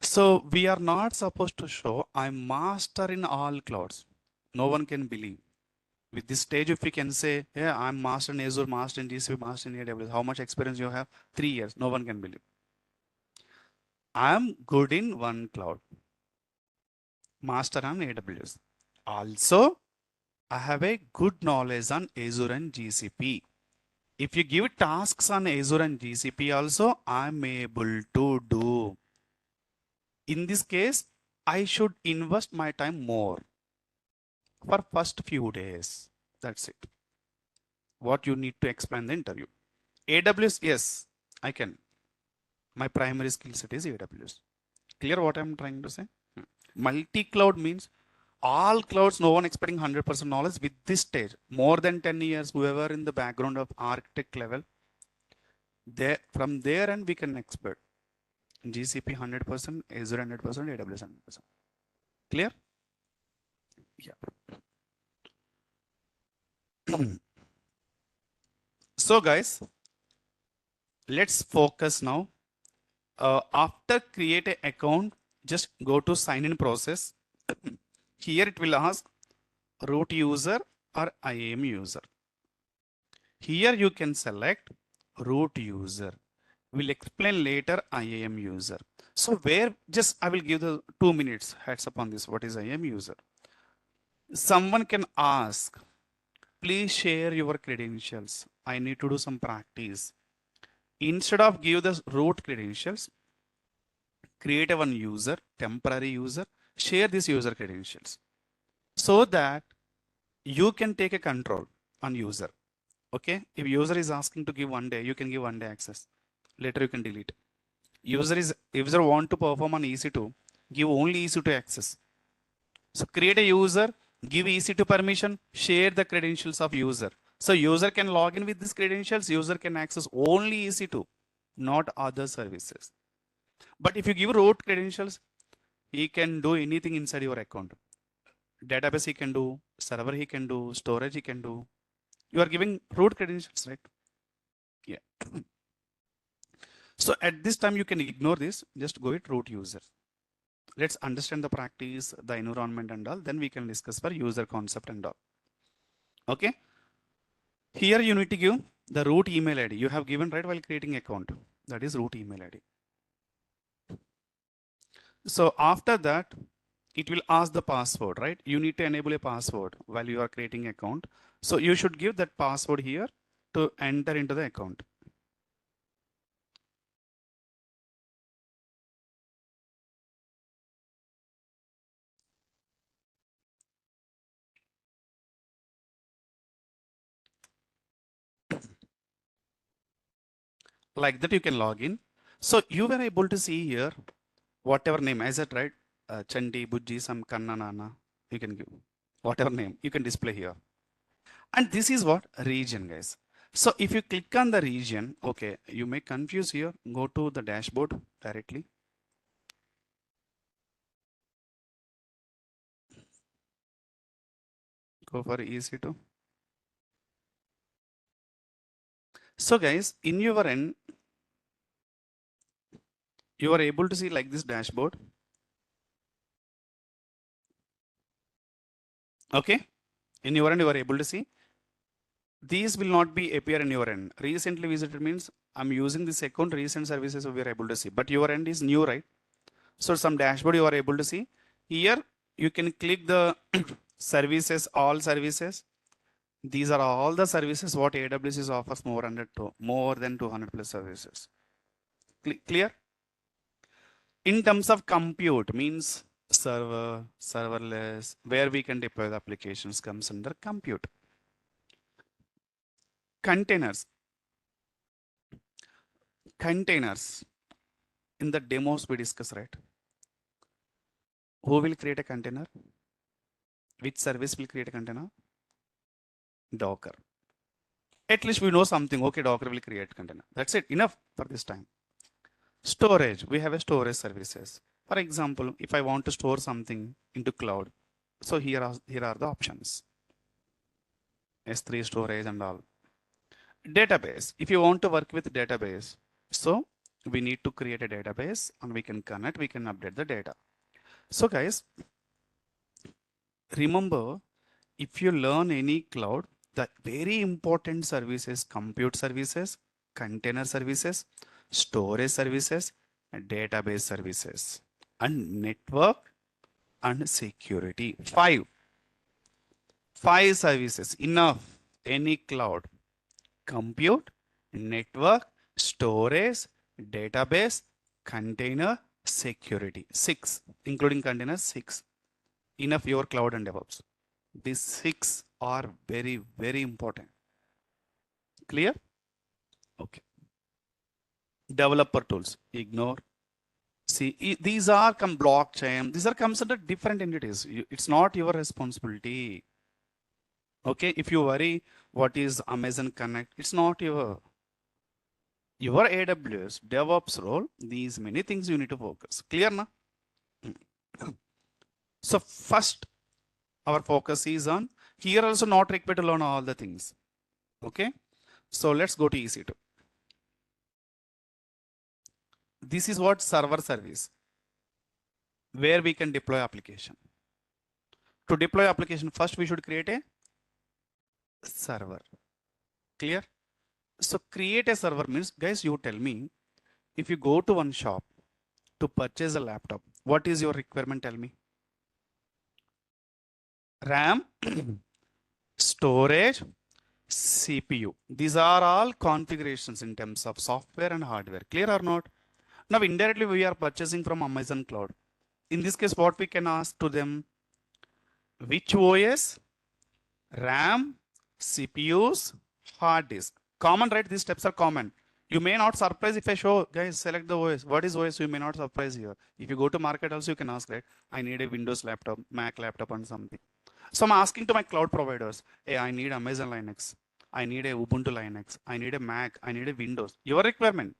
So we are not supposed to show I'm master in all clouds. No one can believe. With this stage, if we can say, yeah, I'm master in Azure, master in GCP, master in AWS, how much experience you have? 3 years. No one can believe. I'm good in one cloud, master on AWS. Also, I have a good knowledge on Azure and GCP. If you give tasks on Azure and GCP also, I'm able to do. In this case, I should invest my time more for first few days. That's it. What you need to explain the interview. AWS, yes, I can. My primary skill set is AWS. Clear what I'm trying to say? Multi-cloud means all clouds, no one expecting 100% knowledge with this stage. More than 10 years, whoever in the background of architect level, there from there and we can expect GCP 100%, Azure 100%, AWS 100%. Clear? Yeah. So guys, let's focus now. After create an account, just go to sign in process. Here it will ask root user or IAM user. Here you can select root user. We'll explain later IAM user. So where just I will give the 2 minutes heads up on this. What is IAM user? Someone can ask, please share your credentials. I need to do some practice. Instead of give the root credentials, create a one user, temporary user, share this user credentials so that you can take a control on user. Okay. If user is asking to give 1 day, you can give 1 day access. Later you can delete. User want to perform on EC2, give only EC2 access. So create a user, give EC2 permission, share the credentials of user. So user can log in with these credentials, user can access only EC2, not other services. But if you give root credentials, he can do anything inside your account. Database he can do, server he can do, storage he can do. You are giving root credentials, right? Yeah. So at this time, you can ignore this, just go with root user. Let's understand the practice, the environment and all, then we can discuss for user concept and all. Okay. Here you need to give the root email ID you have given right while creating account. That is root email ID. So after that, it will ask the password, right? You need to enable a password while you are creating account. So you should give that password here to enter into the account. Like that you can log in. So you were able to see here whatever name, I said, right? Chandi, Bujji, some Kanna, Nana, you can give whatever name you can display here. And this is what region, guys. So if you click on the region, okay, you may confuse here, go to the dashboard directly. Go for EC2. So guys, in your end, you are able to see like this dashboard. Okay. In your end, you are able to see. These will not be appear in your end. Recently visited means I'm using this account, recent services we are able to see. But your end is new, right? So some dashboard you are able to see. Here you can click the services, all services. These are all the services what AWS offers more than 200 plus services. Clear? In terms of compute means server, serverless, where we can deploy the applications comes under compute. Containers. Containers. In the demos we discuss, right? Who will create a container? Which service will create a container? Docker. At least we know something. Okay, Docker will create container. That's it. Enough for this time. Storage. We have a storage services. For example, if I want to store something into cloud, so here are the options. S3 storage and all. Database. If you want to work with database, so we need to create a database and we can connect, we can update the data. So guys, remember, if you learn any cloud, the very important services, compute services, container services, storage services, database services, and network and security. Five services, enough. Any cloud, compute, network, storage, database, container, security. Six, including container, six. Enough your cloud and DevOps. These six are very, very important. Clear? Okay. Developer tools, ignore. See, these are come blockchain. These are considered different entities. It's not your responsibility. Okay, if you worry what is Amazon Connect, it's not your AWS DevOps role. These many things you need to focus. Clear na? So first, our focus is on here. Also not required to learn all the things. Okay, so let's go to EC2. This is what server service, where we can deploy application. To deploy application, first we should create a server. Clear? So create a server means, guys, you tell me, if you go to one shop to purchase a laptop, what is your requirement? Tell me. RAM, storage, CPU. These are all configurations in terms of software and hardware. Clear or not? Now indirectly we are purchasing from Amazon Cloud. In this case, what we can ask to them, which OS, RAM, CPUs, hard disk. Common, right? These steps are common. You may not surprise if I show, guys, select the OS. What is OS? You may not surprise here. If you go to market also, you can ask, right? I need a Windows laptop, Mac laptop and something. So I'm asking to my cloud providers, hey, I need Amazon Linux. I need a Ubuntu Linux. I need a Mac. I need a Windows. Your requirement.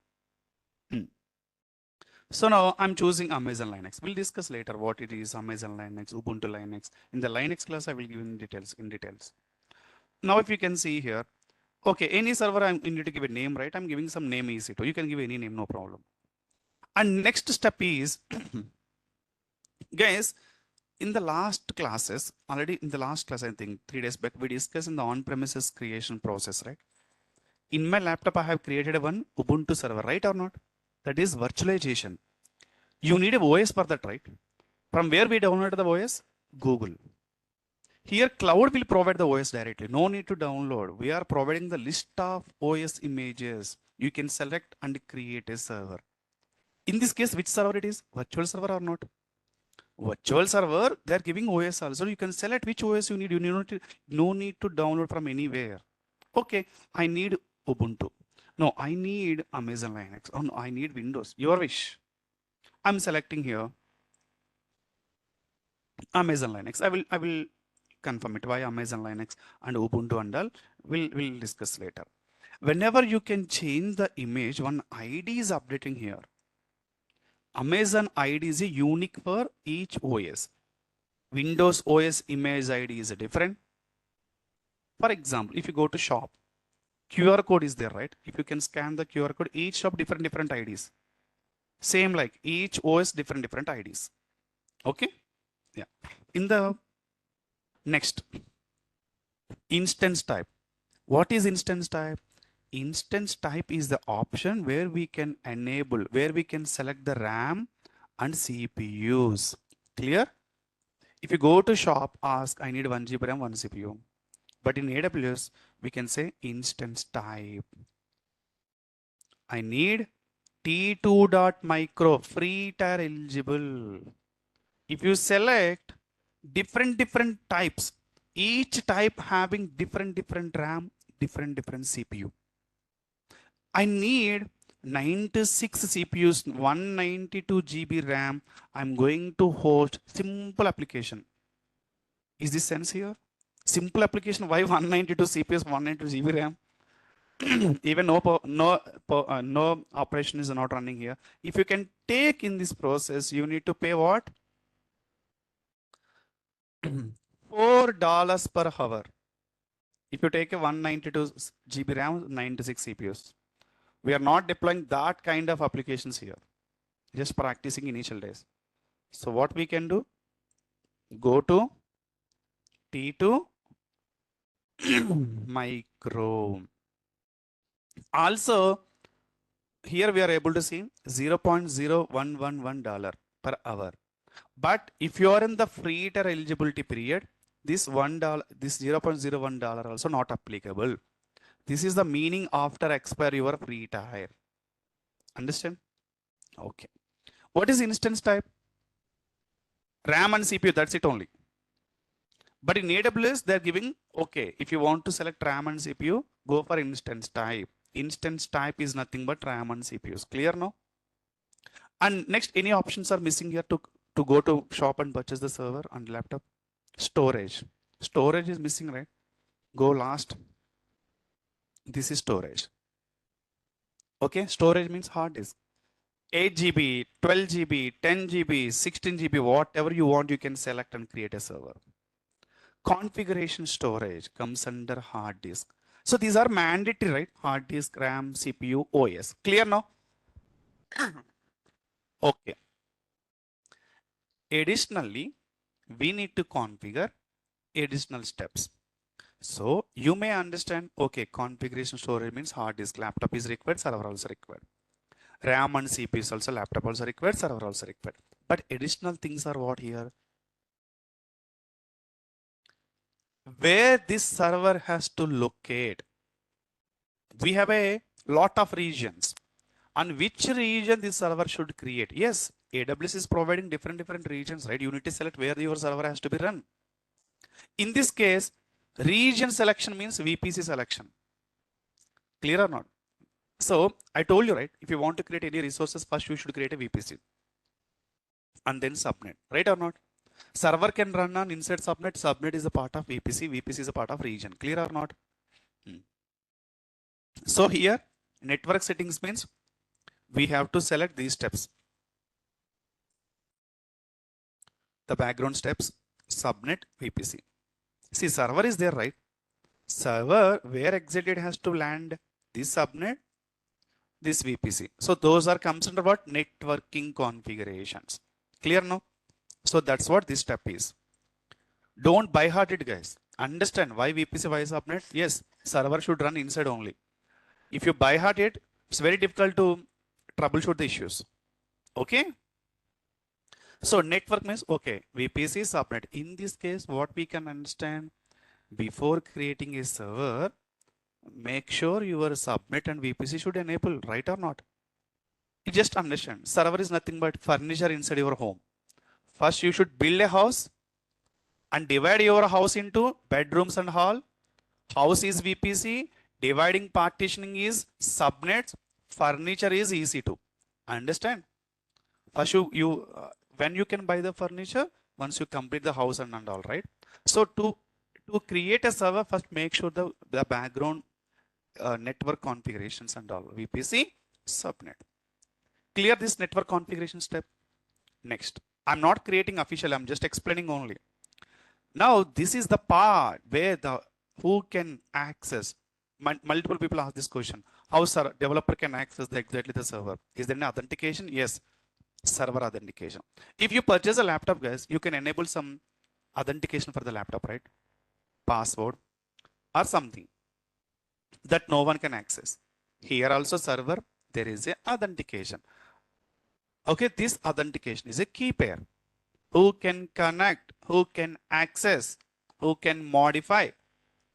So now I'm choosing Amazon Linux. We'll discuss later what it is, Amazon Linux, Ubuntu Linux. In the Linux class, I will give in details. Now, if you can see here, okay, any server I need to give a name, right? I'm giving some name EC2. You can give any name, no problem. And next step is, guys, in the last classes, already in the last class, I think 3 days back, we discussed in the on-premises creation process, right? In my laptop, I have created one Ubuntu server, right or not? That is virtualization. You need a OS for that, right? From where we download the OS? Google. Here, cloud will provide the OS directly. No need to download. We are providing the list of OS images. You can select and create a server. In this case, which server it is? Virtual server or not? Virtual server, they're giving OS also. You can select which OS you need. You no need to download from anywhere. Okay, I need Ubuntu. No, I need Amazon Linux. Oh no, I need Windows. Your wish. I'm selecting here Amazon Linux. I will confirm it. Why Amazon Linux and Ubuntu and all. We'll discuss later. Whenever you can change the image, one ID is updating here. Amazon ID is unique for each OS. Windows OS image ID is different. For example, if you go to shop, QR code is there, right? If you can scan the QR code, each shop different IDs. Same like each OS different IDs. Okay? Yeah. In the next, instance type. What is instance type? Instance type is the option where we can enable, where we can select the RAM and CPUs. Clear? If you go to shop, ask, I need 1 GB RAM, 1 CPU. But in AWS, we can say instance type. I need T2.micro, free tier eligible. If you select different types, each type having different RAM, different CPU. I need 96 CPUs, 192 GB RAM. I'm going to host simple application. Is this sense here? Simple application, why 192 CPUs, 192 GB RAM? Even no operation is not running here. If you can take in this process, you need to pay what? $4 per hour. If you take a 192 GB RAM, 96 CPUs, we are not deploying that kind of applications here, just practicing initial days. So what we can do, go to T2 micro. Also, here we are able to see $0.0111 per hour. But if you are in the free tier eligibility period, this $1, this $0.01 also not applicable. This is the meaning after expire your free tier. Understand? Okay. What is instance type? RAM and CPU, that's it only. But in AWS, they're giving, okay, if you want to select RAM and CPU, go for instance type. Instance type is nothing but RAM and CPUs. Clear now? And next, any options are missing here to go to shop and purchase the server and laptop? Storage. Storage is missing, right? Go last. This is storage. Okay, storage means hard disk. 8 GB, 12 GB, 10 GB, 16 GB, whatever you want, you can select and create a server. Configuration storage comes under hard disk. So these are mandatory, right? Hard disk, RAM, CPU, OS. Clear now? Okay. Additionally, we need to configure additional steps. So you may understand, okay, configuration storage means hard disk, laptop is required, server also required. RAM and CPU is also, laptop also required, server also required. But additional things are what here? Where this server has to locate. We have a lot of regions. On which region this server should create? Yes, AWS is providing different regions, right? You need to select where your server has to be run. In this case, region selection means VPC selection. Clear or not? So I told you, right? If you want to create any resources, first you should create a VPC and then subnet, right or not? Server can run on inside subnet. Subnet is a part of VPC. VPC is a part of region. Clear or not? So here, network settings means we have to select these steps. The background steps, subnet, VPC. See, server is there, right? Server, where exactly it has to land? This subnet, this VPC. So those are comes under what? Networking configurations. Clear now? So that's what this step is. Don't by heart it, guys. Understand why VPC, why subnet? Yes, server should run inside only. If you by heart it, it's very difficult to troubleshoot the issues. Okay? So network means, okay, VPC, subnet. In this case, what we can understand, before creating a server, make sure your subnet and VPC should enable, right or not? You just understand, server is nothing but furniture inside your home. First, you should build a house and divide your house into bedrooms and hall. House is VPC, dividing partitioning is subnets, furniture is EC2. Understand? First, when you can buy the furniture, once you complete the house and all, right? So to create a server, first make sure the background network configurations and all, VPC, subnet. Clear this network configuration step. Next, I'm not creating official, I'm just explaining only. Now, this is the part where who can access. Multiple people ask this question. How developer can access exactly the server? Is there any authentication? Yes, server authentication. If you purchase a laptop, guys, you can enable some authentication for the laptop, right? Password or something that no one can access. Here also server, there is a authentication. Okay, this authentication is a key pair. Who can connect, who can access, who can modify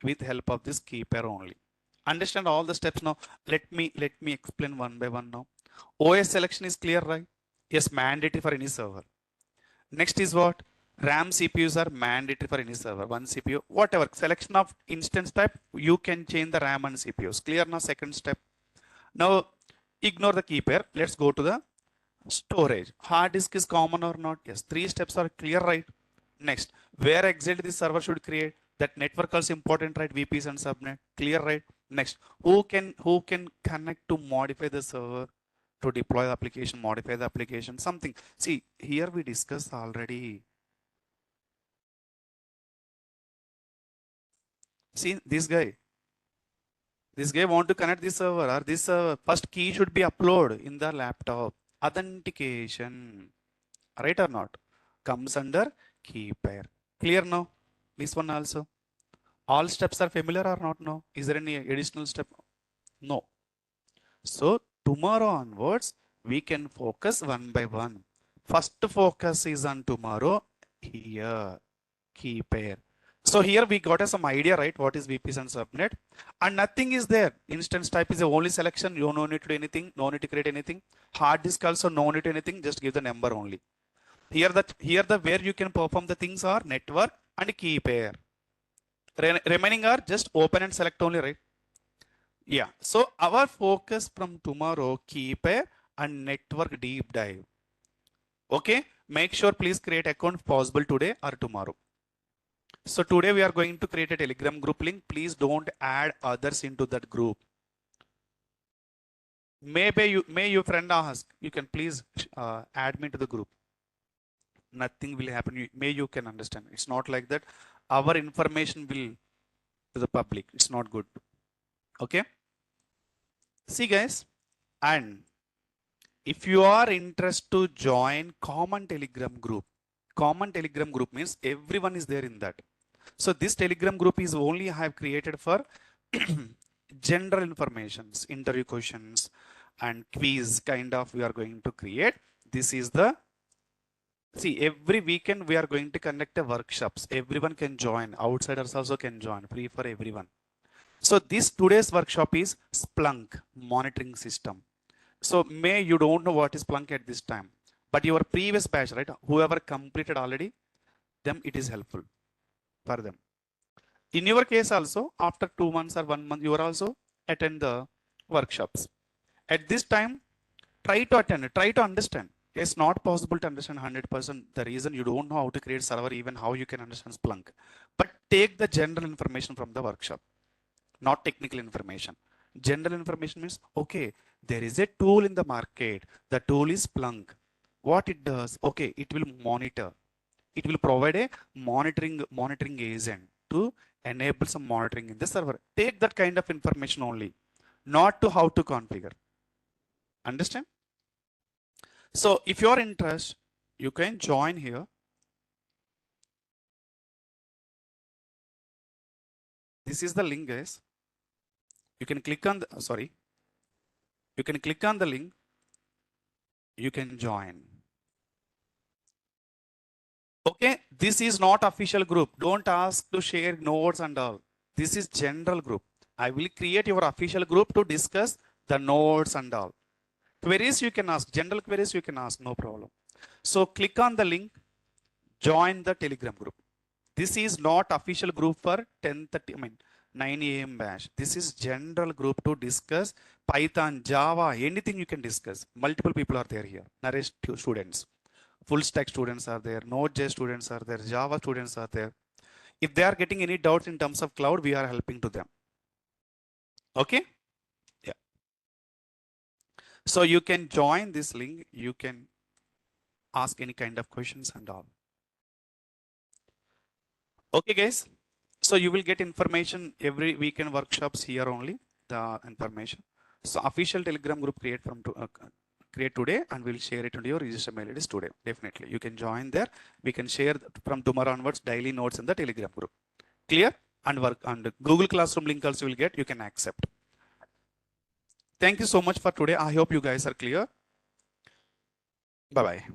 with help of this key pair only. Understand all the steps now. Let me explain one by one now. OS selection is clear, right? Yes, mandatory for any server. Next is what? RAM CPUs are mandatory for any server. One CPU, whatever. Selection of instance type, you can change the RAM and CPUs. Clear now, second step. Now, ignore the key pair. Let's go to the storage. Hard disk is common or not? Yes. 3 steps are clear, right? Next, where exactly this server should create? That network is important, right? VPs and subnet. Clear, right? Next, who can connect to modify the server, to deploy the application, modify the application, something. See, here we discussed already. See this guy. This guy want to connect this server or this first key should be uploaded in the laptop. Authentication, right or not? Comes under key pair. Clear now? This one also. All steps are familiar or not? No. Is there any additional step? No. So tomorrow onwards, we can focus one by one. First focus is on tomorrow here, key pair. So here we got some idea, right? What is VPS and subnet, and nothing is there. Instance type is the only selection. You no need to do anything. No need to create anything. Hard disk also no need to anything. Just give the number only. Here the where you can perform the things are network and key pair. Remaining are just open and select only, right? Yeah. So our focus from tomorrow, key pair and network deep dive. Okay. Make sure please create account possible today or tomorrow. So today we are going to create a Telegram group link. Please don't add others into that group. May your friend ask, you can please add me to the group. Nothing will happen. May you can understand. It's not like that. Our information will to the public. It's not good. Okay. See guys, and if you are interested to join common Telegram group means everyone is there in that. So this Telegram group is only I have created for general informations, interview questions and quiz kind of we are going to create. This is the, see, every weekend we are going to conduct a workshops. Everyone can join, outsiders also can join, free for everyone. So this today's workshop is Splunk monitoring system. So may you don't know what is Splunk at this time, but your previous batch, right? Whoever completed already, them it is helpful for them. In your case also, after 2 months or 1 month, you are also attend the workshops. At this time, try to attend, try to understand. It's not possible to understand 100%. The reason you don't know how to create server, even how you can understand Splunk. But take the general information from the workshop, not technical information. General information means, okay, there is a tool in the market. The tool is Splunk. What it does, okay, it will monitor. It will provide a monitoring agent to enable some monitoring in the server. Take that kind of information only, not to how to configure. Understand? So if you are interested, you can join here. This is the link, guys. You can click on the, sorry. You can click on the link. You can join. Okay, this is not official group. Don't ask to share notes and all. This is general group. I will create your official group to discuss the notes and all. Queries you can ask, general queries you can ask, no problem. So click on the link, join the Telegram group. This is not official group for 10:30, 9 a.m. batch. This is general group to discuss Python, Java, anything you can discuss. Multiple people are there here. Naresh students, full stack students are there, Node.js students are there, Java students are there. If they are getting any doubts in terms of cloud, we are helping to them. Okay. Yeah. So you can join this link. You can ask any kind of questions and all. Okay, guys. So you will get information every weekend workshops here only, the information. So official Telegram group create today, and we'll share it into your register mail address today. Definitely. You can join there. We can share from tomorrow onwards daily notes in the Telegram group. Clear? And work on the Google Classroom link also will get, you can accept. Thank you so much for today. I hope you guys are clear. Bye-bye.